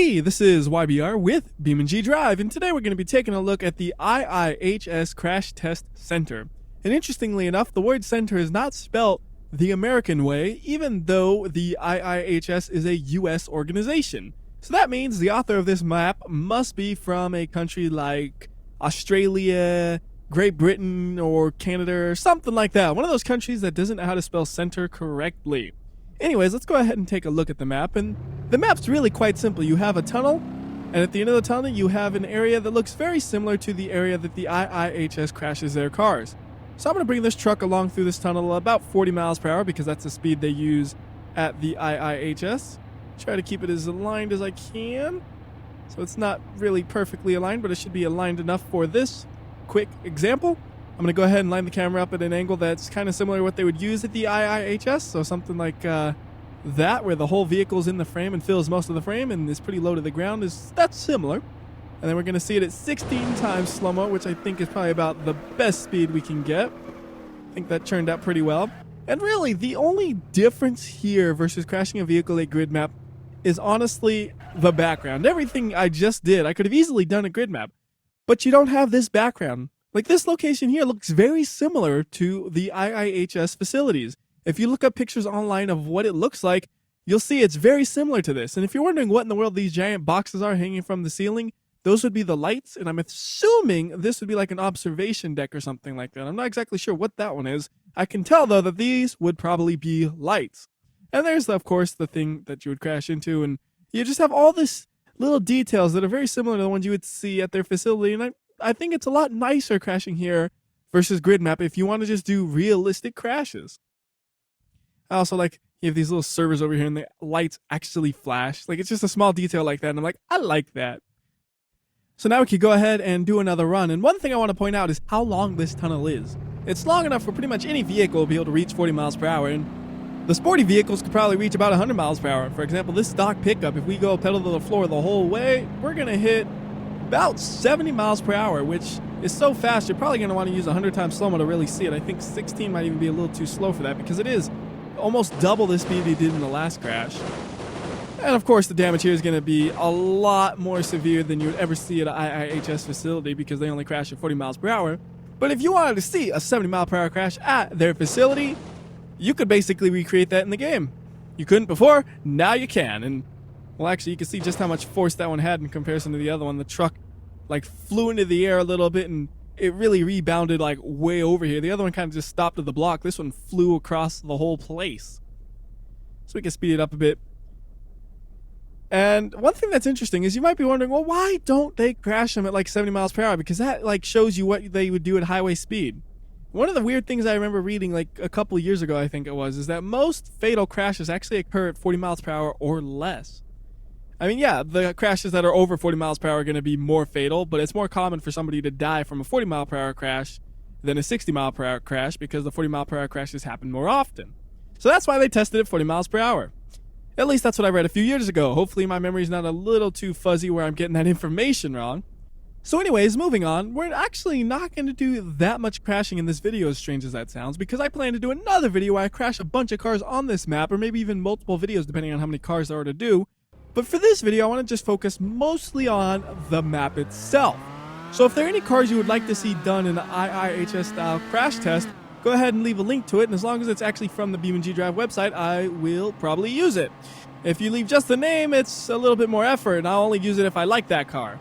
Hey, this is WhyBeAre with BeamNG.drive, and today we're going to be taking a look at the IIHS Crash Test Center. And interestingly enough, the word center is not spelt the American way, even though the IIHS is a US organization. So that means the author of this map must be from a country like Australia, Great Britain, or Canada, or something like that. One of those countries that doesn't know how to spell center correctly. Anyways, let's go ahead and take a look at the map, and the map's really quite simple. You have a tunnel, and at the end of the tunnel you have an area that looks very similar to the area that the IIHS crashes their cars. So I'm going to bring this truck along through this tunnel about 40 miles per hour because that's the speed they use at the IIHS. Try to keep it as aligned as I can. So it's not really perfectly aligned, but it should be aligned enough for this quick example. I'm going to go ahead and line the camera up at an angle that's kind of similar to what they would use at the IIHS. So something like that, where the whole vehicle's in the frame and fills most of the frame and is pretty low to the ground. That's similar. And then we're going to see it at 16 times slow-mo, which I think is probably about the best speed we can get. I think that turned out pretty well. And really, the only difference here versus crashing a vehicle at grid map is honestly the background. Everything I just did, I could have easily done a grid map, but you don't have this background. Like, this location here looks very similar to the IIHS facilities. If you look up pictures online of what it looks like, you'll see it's very similar to this. And if you're wondering what in the world these giant boxes are hanging from the ceiling, those would be the lights, and I'm assuming this would be like an observation deck or something like that. I'm not exactly sure what that one is. I can tell, though, that these would probably be lights. And there's, of course, the thing that you would crash into, and you just have all this little details that are very similar to the ones you would see at their facility, and I think it's a lot nicer crashing here versus grid map if you want to just do realistic crashes. I also like you have these little servers over here and the lights actually flash. Like, it's just a small detail like that, and I'm like, I like that. So now we could go ahead and do another run. And one thing I want to point out is how long this tunnel is. It's long enough for pretty much any vehicle to be able to reach 40 miles per hour. And the sporty vehicles could probably reach about 100 miles per hour. For example, this stock pickup, if we go pedal to the floor the whole way, we're going to hit about 70 miles per hour, which is so fast you're probably going to want to use 100 times slow-mo to really see it. I think 16 might even be a little too slow for that because it is almost double the speed they did in the last crash. And of course the damage here is going to be a lot more severe than you would ever see at an IIHS facility because they only crash at 40 miles per hour. But if you wanted to see a 70 mile per hour crash at their facility, you could basically recreate that in the game. You couldn't before, now you can. And well, actually, you can see just how much force that one had in comparison to the other one. The truck like flew into the air a little bit and it really rebounded like way over here. The other one kind of just stopped at the block. This one flew across the whole place. So we can speed it up a bit. And one thing that's interesting is you might be wondering, well, why don't they crash them at like 70 miles per hour? Because that like shows you what they would do at highway speed. One of the weird things I remember reading like a couple of years ago, I think it was, is that most fatal crashes actually occur at 40 miles per hour or less. I mean, yeah, the crashes that are over 40 miles per hour are going to be more fatal, but it's more common for somebody to die from a 40 mile per hour crash than a 60 mile per hour crash because the 40 mile per hour crashes happen more often. So that's why they tested at 40 miles per hour. At least that's what I read a few years ago. Hopefully my memory's not a little too fuzzy where I'm getting that information wrong. So anyways, moving on, we're actually not going to do that much crashing in this video, as strange as that sounds, because I plan to do another video where I crash a bunch of cars on this map, or maybe even multiple videos depending on how many cars there are to do. But for this video, I want to just focus mostly on the map itself. So if there are any cars you would like to see done in an IIHS style crash test, go ahead and leave a link to it, and as long as it's actually from the BeamNG.drive website, I will probably use it. If you leave just the name, it's a little bit more effort, and I'll only use it if I like that car.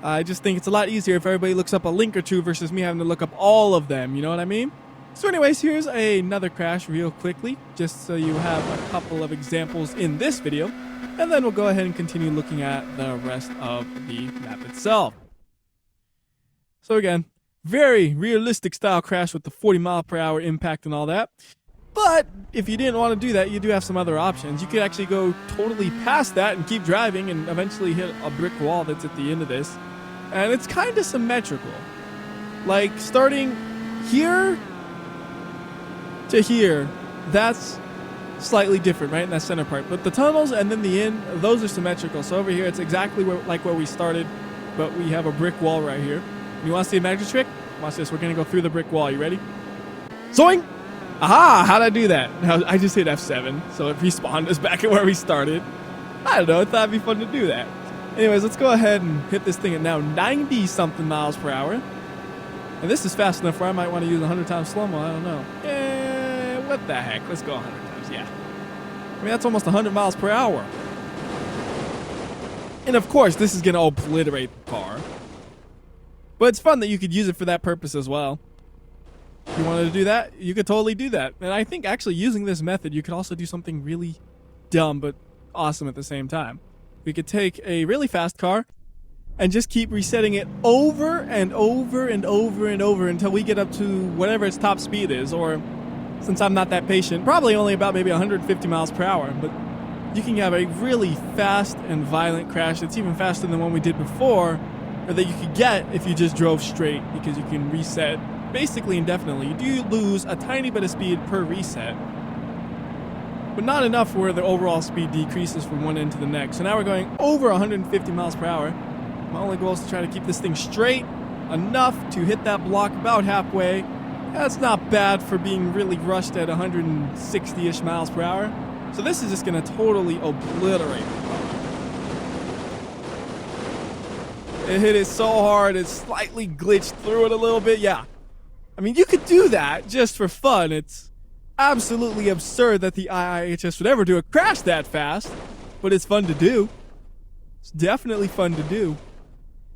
I just think it's a lot easier if everybody looks up a link or two versus me having to look up all of them, you know what I mean? So anyways, here's another crash real quickly, just so you have a couple of examples in this video, and then we'll go ahead and continue looking at the rest of the map itself. So again, very realistic style crash with the 40 mile per hour impact and all that. But if you didn't want to do that, you do have some other options. You could actually go totally past that and keep driving and eventually hit a brick wall that's at the end of this. And it's kind of symmetrical. Like starting here to here, that's slightly different, right? In that center part. But the tunnels and then the end, those are symmetrical. So over here, it's exactly like where we started, but we have a brick wall right here. You want to see a magic trick? Watch this. We're going to go through the brick wall. You ready? Zoing! Aha! How'd I do that? I just hit F7, so it respawned us back at where we started. I don't know, I thought it'd be fun to do that. Anyways, let's go ahead and hit this thing at now 90 something miles per hour. And this is fast enough where I might want to use 100 times slow-mo, I don't know. What the heck, let's go 100 times, yeah. I mean, that's almost 100 miles per hour. And of course, this is gonna obliterate the car. But it's fun that you could use it for that purpose as well. If you wanted to do that, you could totally do that. And I think actually using this method, you could also do something really dumb but awesome at the same time. We could take a really fast car and just keep resetting it over and over and over and over until we get up to whatever its top speed is. Or, since I'm not that patient, probably only about maybe 150 miles per hour. But you can have a really fast and violent crash that's even faster than the one we did before, or that you could get if you just drove straight, because you can reset basically indefinitely. You do lose a tiny bit of speed per reset, but not enough where the overall speed decreases from one end to the next. So now we're going over 150 miles per hour. My only goal is to try to keep this thing straight enough to hit that block about halfway. That's not bad for being really rushed at 160-ish miles per hour. So this is just going to totally obliterate the car. It hit it so hard, it slightly glitched through it a little bit. Yeah. I mean, you could do that just for fun. It's absolutely absurd that the IIHS would ever do a crash that fast, but it's fun to do. It's definitely fun to do.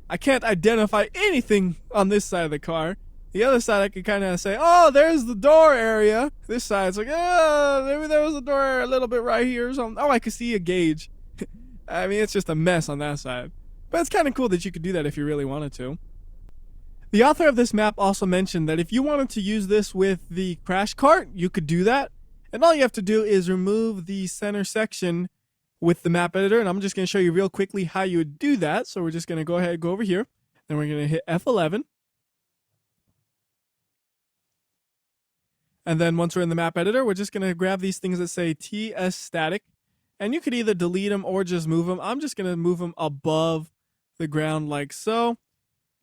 I can't identify anything on this side of the car. The other side I could kind of say, oh, there's the door area. This side's like, oh, maybe there was a door area a little bit right here or something. Oh, I could see a gauge. I mean, it's just a mess on that side. But it's kind of cool that you could do that if you really wanted to. The author of this map also mentioned that if you wanted to use this with the crash cart, you could do that. And all you have to do is remove the center section with the map editor. And I'm just going to show you real quickly how you would do that. So we're just going to go ahead and go over here. Then we're going to hit F11. And then once we're in the map editor, we're just going to grab these things that say TS static. And you could either delete them or just move them. I'm just going to move them above the ground like so.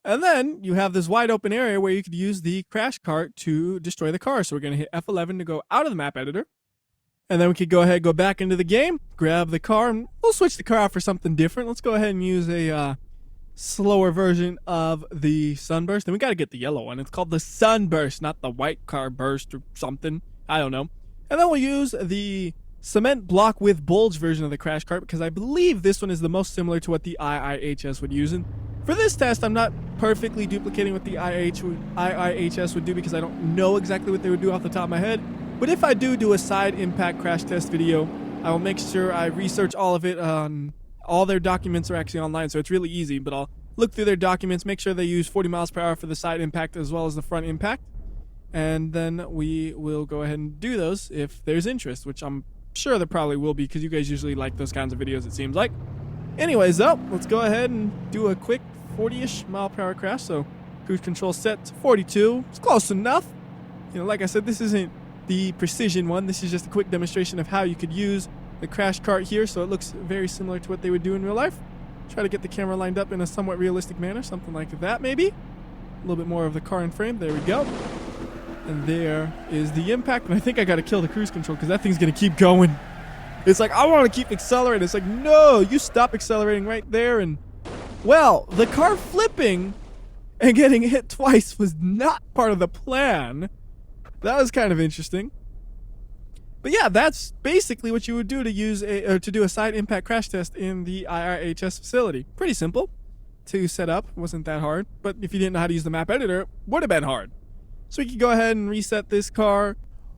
And then you have this wide open area where you could use the crash cart to destroy the car. So we're going to hit F11 to go out of the map editor. And then we could go ahead and go back into the game, grab the car, and we'll switch the car out for something different. Let's go ahead and use a slower version of the Sunburst. And we got to get the yellow one. It's called the Sunburst, not the white car burst or something. I don't know. And then we'll use the cement block with bulge version of the crash cart, because I believe this one is the most similar to what the IIHS would use. And for this test, I'm not perfectly duplicating what the IIHS would do, because I don't know exactly what they would do off the top of my head. But if I do a side impact crash test video, I will make sure I research all of it. All their documents are actually online, so it's really easy. But I'll look through their documents, make sure they use 40 miles per hour for the side impact as well as the front impact. And then we will go ahead and do those if there's interest, which I'm sure there probably will be, because you guys usually like those kinds of videos, it seems like. Anyways, though, let's go ahead and do a quick 40-ish mile per hour crash. So cruise control set to 42. It's close enough. You know, like I said, this isn't the precision one. This is just a quick demonstration of how you could use the crash cart here. So it looks very similar to what they would do in real life. Try to get the camera lined up in a somewhat realistic manner. Something like that, maybe. A little bit more of the car in frame. There we go. And there is the impact. And I think I got to kill the cruise control, because that thing's going to keep going. It's like, I want to keep accelerating. It's like, no, you stop accelerating right there. And, well, the car flipping and getting hit twice was not part of the plan. That was kind of interesting. But yeah, that's basically what you would do to use to do a side impact crash test in the IIHS facility. Pretty simple to set up. It wasn't that hard. But if you didn't know how to use the map editor, it would have been hard. So we could go ahead and reset this car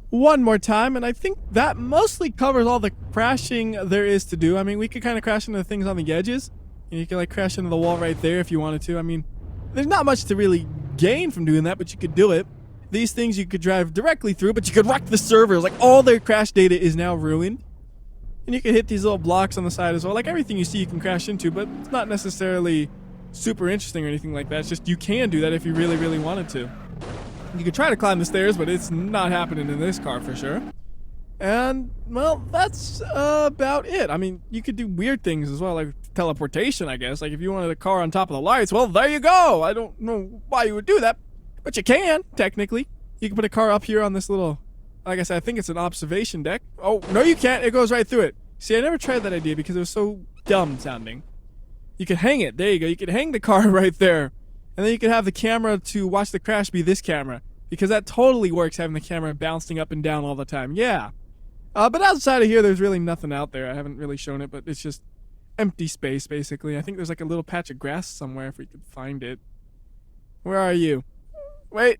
one more time, and I think that mostly covers all the crashing there is to do. I mean, we could kind of crash into the things on the edges, and you could like crash into the wall right there if you wanted to. I mean, there's not much to really gain from doing that, but you could do it. These things you could drive directly through, but you could wreck the servers. Like, all their crash data is now ruined. And you could hit these little blocks on the side as well. Like, everything you see you can crash into, but it's not necessarily super interesting or anything like that. It's just you can do that if you really, really wanted to. You could try to climb the stairs, but it's not happening in this car for sure. And, well, that's about it. I mean, you could do weird things as well, like teleportation, I guess. Like, if you wanted a car on top of the lights, well, there you go. I don't know why you would do that, but you can, technically. You can put a car up here on this little, like I said, I think it's an observation deck. Oh, no, you can't. It goes right through it. See, I never tried that idea because it was so dumb sounding. You could hang it. There you go. You could hang the car right there. And then you could have the camera to watch the crash be this camera. Because that totally works, having the camera bouncing up and down all the time. Yeah. But outside of here, there's really nothing out there. I haven't really shown it, but it's just empty space, basically. I think there's like a little patch of grass somewhere if we could find it. Where are you? Wait.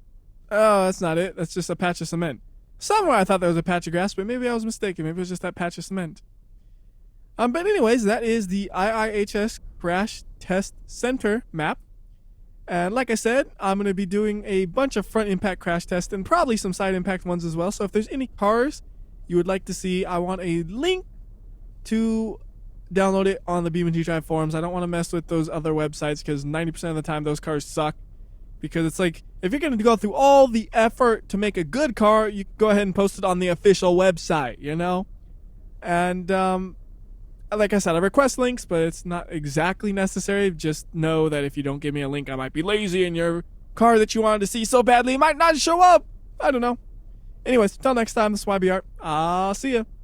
Oh, that's not it. That's just a patch of cement. Somewhere I thought there was a patch of grass, but maybe I was mistaken. Maybe it was just that patch of cement. But anyways, that is the IIHS Crash Test Center map. And like I said, I'm going to be doing a bunch of front impact crash tests and probably some side impact ones as well. So if there's any cars you would like to see, I want a link to download it on the BeamNG.drive forums. I don't want to mess with those other websites because 90% of the time those cars suck. Because it's like, if you're going to go through all the effort to make a good car, you can go ahead and post it on the official website, you know? And like I said, I request links, but it's not exactly necessary. Just know that if you don't give me a link, I might be lazy and your car that you wanted to see so badly might not show up. I don't know. Anyways, until next time, this is WhyBeAre. I'll see ya.